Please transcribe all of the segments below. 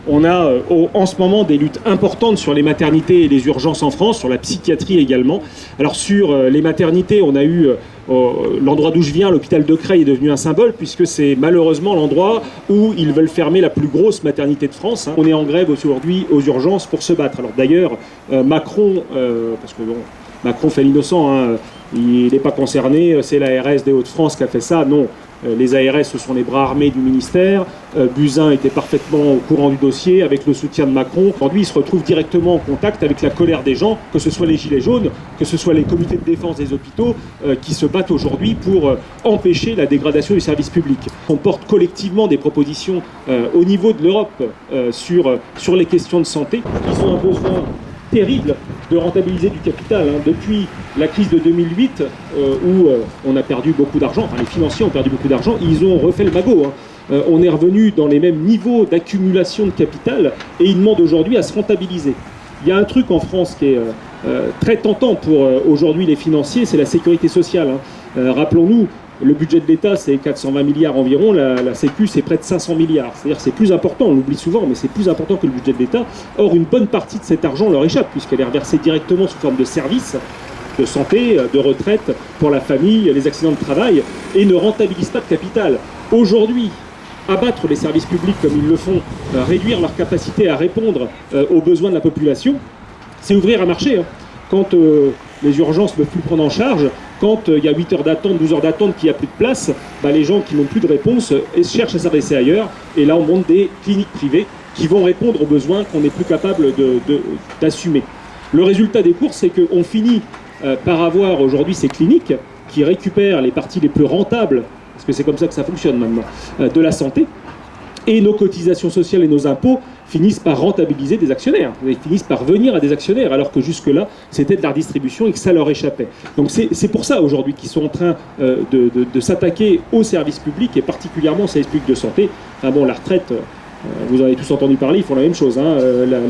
On a en ce moment des luttes importantes sur les maternités et les urgences en France, sur la psychiatrie également. Alors sur les maternités, on a eu l'endroit d'où je viens, l'hôpital de Creil est devenu un symbole puisque c'est malheureusement l'endroit où ils veulent fermer la plus grosse maternité de France. On est en grève aujourd'hui aux urgences pour se battre. Alors d'ailleurs, Macron, parce que bon, Macron fait l'innocent, hein, il n'est pas concerné, c'est l'ARS des Hauts-de-France qui a fait ça, non. Les ARS, ce sont les bras armés du ministère. Buzyn était parfaitement au courant du dossier avec le soutien de Macron. Aujourd'hui, il se retrouve directement en contact avec la colère des gens, que ce soit les Gilets jaunes, que ce soit les comités de défense des hôpitaux, qui se battent aujourd'hui pour empêcher la dégradation du service public. On porte collectivement des propositions au niveau de l'Europe sur les questions de santé. Ils ont un besoin terrible de rentabiliser du capital. Depuis la crise de 2008, où on a perdu beaucoup d'argent, enfin les financiers ont perdu beaucoup d'argent, ils ont refait le magot. On est revenu dans les mêmes niveaux d'accumulation de capital et ils demandent aujourd'hui à se rentabiliser. Il y a un truc en France qui est très tentant pour aujourd'hui les financiers, c'est la sécurité sociale. Rappelons-nous, le budget de l'État, c'est 420 milliards environ, la Sécu, c'est près de 500 milliards. C'est-à-dire c'est plus important, on l'oublie souvent, mais c'est plus important que le budget de l'État. Or, une bonne partie de cet argent leur échappe, puisqu'elle est reversée directement sous forme de services, de santé, de retraite, pour la famille, les accidents de travail, et ne rentabilise pas de capital. Aujourd'hui, abattre les services publics comme ils le font, réduire leur capacité à répondre aux besoins de la population, c'est ouvrir un marché. Quand les urgences ne peuvent plus prendre en charge, quand il y a 8 heures d'attente, 12 heures d'attente, qu'il n'y a plus de place, les gens qui n'ont plus de réponse cherchent à s'adresser ailleurs. Et là, on monte des cliniques privées qui vont répondre aux besoins qu'on n'est plus capable d'assumer. Le résultat des courses, c'est qu'on finit par avoir aujourd'hui ces cliniques qui récupèrent les parties les plus rentables, parce que c'est comme ça que ça fonctionne maintenant, de la santé. Et nos cotisations sociales et nos impôts finissent par rentabiliser des actionnaires. Ils finissent par venir à des actionnaires, alors que jusque-là, c'était de la redistribution et que ça leur échappait. Donc c'est pour ça aujourd'hui qu'ils sont en train de s'attaquer aux services publics, et particulièrement aux services publics de santé. Enfin bon, la retraite, vous en avez tous entendu parler, ils font la même chose.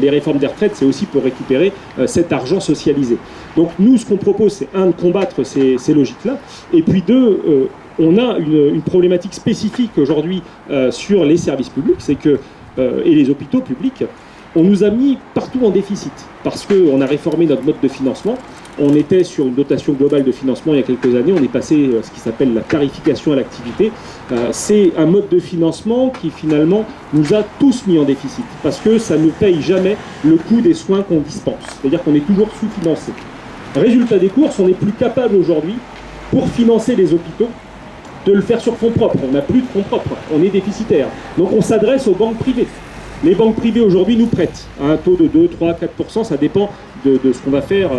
Les réformes des retraites, c'est aussi pour récupérer cet argent socialisé. Donc nous, ce qu'on propose, c'est de combattre ces logiques-là, et puis on a une problématique spécifique aujourd'hui sur les services publics, c'est que, et les hôpitaux publics, on nous a mis partout en déficit, parce qu'on a réformé notre mode de financement. On était sur une dotation globale de financement il y a quelques années, on est passé à ce qui s'appelle la tarification à l'activité. C'est un mode de financement qui finalement nous a tous mis en déficit, parce que ça ne paye jamais le coût des soins qu'on dispense, c'est-à-dire qu'on est toujours sous-financé. Résultat des courses, on n'est plus capable aujourd'hui, pour financer les hôpitaux, de le faire sur fonds propres. On n'a plus de fonds propres, on est déficitaire. Donc on s'adresse aux banques privées. Les banques privées aujourd'hui nous prêtent à un taux de 2, 3, 4%, ça dépend de ce qu'on va faire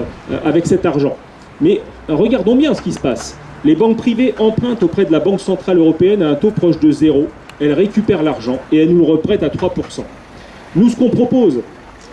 avec cet argent. Mais regardons bien ce qui se passe. Les banques privées empruntent auprès de la Banque Centrale Européenne à un taux proche de 0. Elles récupèrent l'argent et elles nous le reprêtent à 3%. Nous, ce qu'on propose,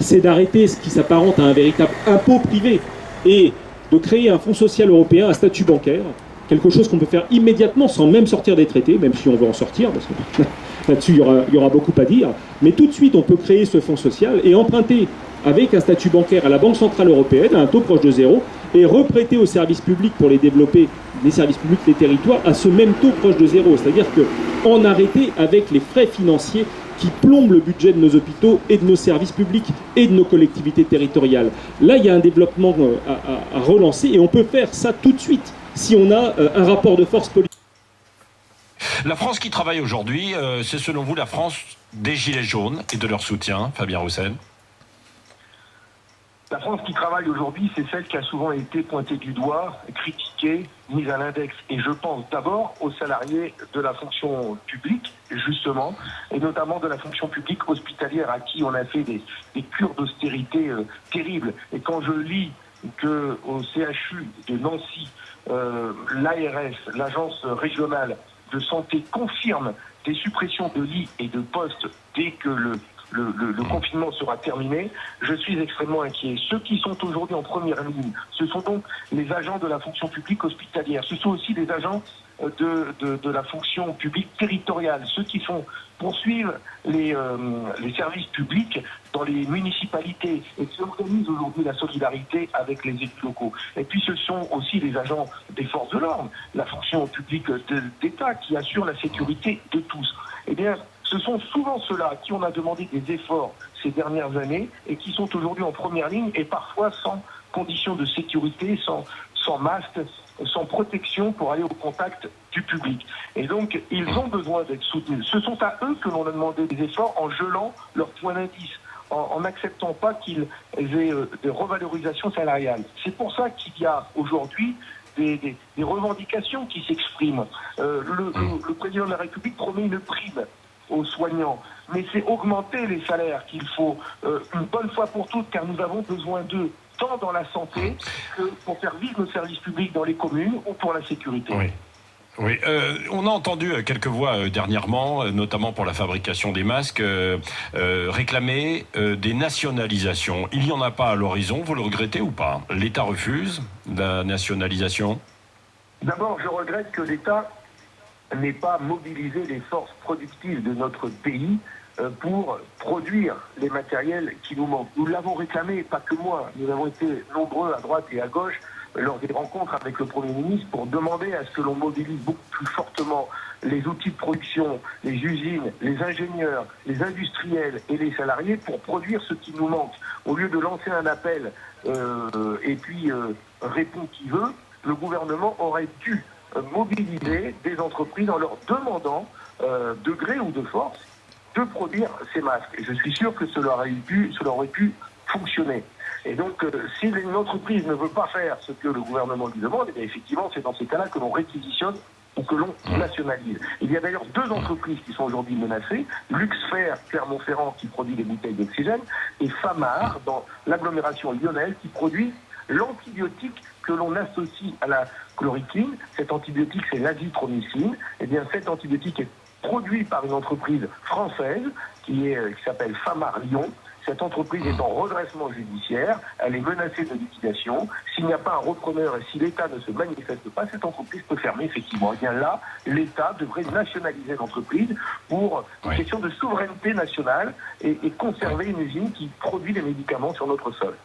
c'est d'arrêter ce qui s'apparente à un véritable impôt privé et de créer un fonds social européen à statut bancaire, quelque chose qu'on peut faire immédiatement sans même sortir des traités, même si on veut en sortir, parce que là-dessus il y aura beaucoup à dire. Mais tout de suite, on peut créer ce fonds social et emprunter avec un statut bancaire à la Banque Centrale Européenne, à un taux proche de 0, et reprêter aux services publics pour les développer, les services publics, les territoires, à ce même taux proche de 0. C'est-à-dire qu'en arrêter avec les frais financiers qui plombent le budget de nos hôpitaux et de nos services publics et de nos collectivités territoriales. Là, il y a un développement à relancer et on peut faire ça tout de suite si on a un rapport de force politique. La France qui travaille aujourd'hui, c'est selon vous la France des Gilets jaunes et de leur soutien, Fabien Roussel? La France qui travaille aujourd'hui, c'est celle qui a souvent été pointée du doigt, critiquée, mise à l'index. Et je pense d'abord aux salariés de la fonction publique, justement, et notamment de la fonction publique hospitalière à qui on a fait des cures d'austérité terribles. Et quand je lis qu'au CHU de Nancy, l'ARS, l'agence régionale de santé, confirme des suppressions de lits et de postes dès que le confinement sera terminé, je suis extrêmement inquiet. Ceux qui sont aujourd'hui en première ligne, ce sont donc les agents de la fonction publique hospitalière. Ce sont aussi les agents de la fonction publique territoriale, ceux qui poursuivent les services publics dans les municipalités et qui organisent aujourd'hui la solidarité avec les élus locaux. Et puis ce sont aussi les agents des forces de l'ordre, la fonction publique d'État qui assure la sécurité de tous. Eh bien, ce sont souvent ceux-là à qui on a demandé des efforts ces dernières années et qui sont aujourd'hui en première ligne et parfois sans conditions de sécurité, sans masque, sans protection pour aller au contact du public. Et donc, ils ont besoin d'être soutenus. Ce sont à eux que l'on a demandé des efforts en gelant leur point d'indice, en n'acceptant pas qu'ils aient des revalorisations salariales. C'est pour ça qu'il y a aujourd'hui des revendications qui s'expriment. Le président de la République promet une prime aux soignants, mais c'est augmenter les salaires qu'il faut une bonne fois pour toutes, car nous avons besoin d'eux, tant dans la santé que pour faire vivre nos services publics dans les communes ou pour la sécurité. Oui. Oui, on a entendu quelques voix dernièrement, notamment pour la fabrication des masques, réclamer des nationalisations. Il n'y en a pas à l'horizon, vous le regrettez ou pas? L'État refuse la nationalisation? D'abord, je regrette que l'État n'ait pas mobilisé les forces productives de notre pays pour produire les matériels qui nous manquent. Nous l'avons réclamé, pas que moi, nous avons été nombreux à droite et à gauche lors des rencontres avec le Premier ministre pour demander à ce que l'on mobilise beaucoup plus fortement les outils de production, les usines, les ingénieurs, les industriels et les salariés pour produire ce qui nous manque. Au lieu de lancer un appel et puis répond qui veut, le gouvernement aurait dû mobiliser des entreprises en leur demandant, de gré ou de force, de produire ces masques. Et je suis sûr que cela aurait pu fonctionner. Et donc, si une entreprise ne veut pas faire ce que le gouvernement lui demande, eh bien, effectivement, c'est dans ces cas-là que l'on réquisitionne ou que l'on nationalise. Il y a d'ailleurs 2 entreprises qui sont aujourd'hui menacées, Luxfer, Clermont-Ferrand, qui produit des bouteilles d'oxygène, et Famar, dans l'agglomération lyonnaise, qui produit l'antibiotique que l'on associe à la chloroquine. Cet antibiotique, c'est l'azithromycine. Eh bien, cet antibiotique est produit par une entreprise française qui s'appelle Famar Lyon. Cette entreprise est en redressement judiciaire, elle est menacée de liquidation. S'il n'y a pas un repreneur et si l'État ne se manifeste pas, cette entreprise peut fermer, effectivement. Et bien là, l'État devrait nationaliser l'entreprise pour une question de souveraineté nationale et conserver une usine qui produit des médicaments sur notre sol.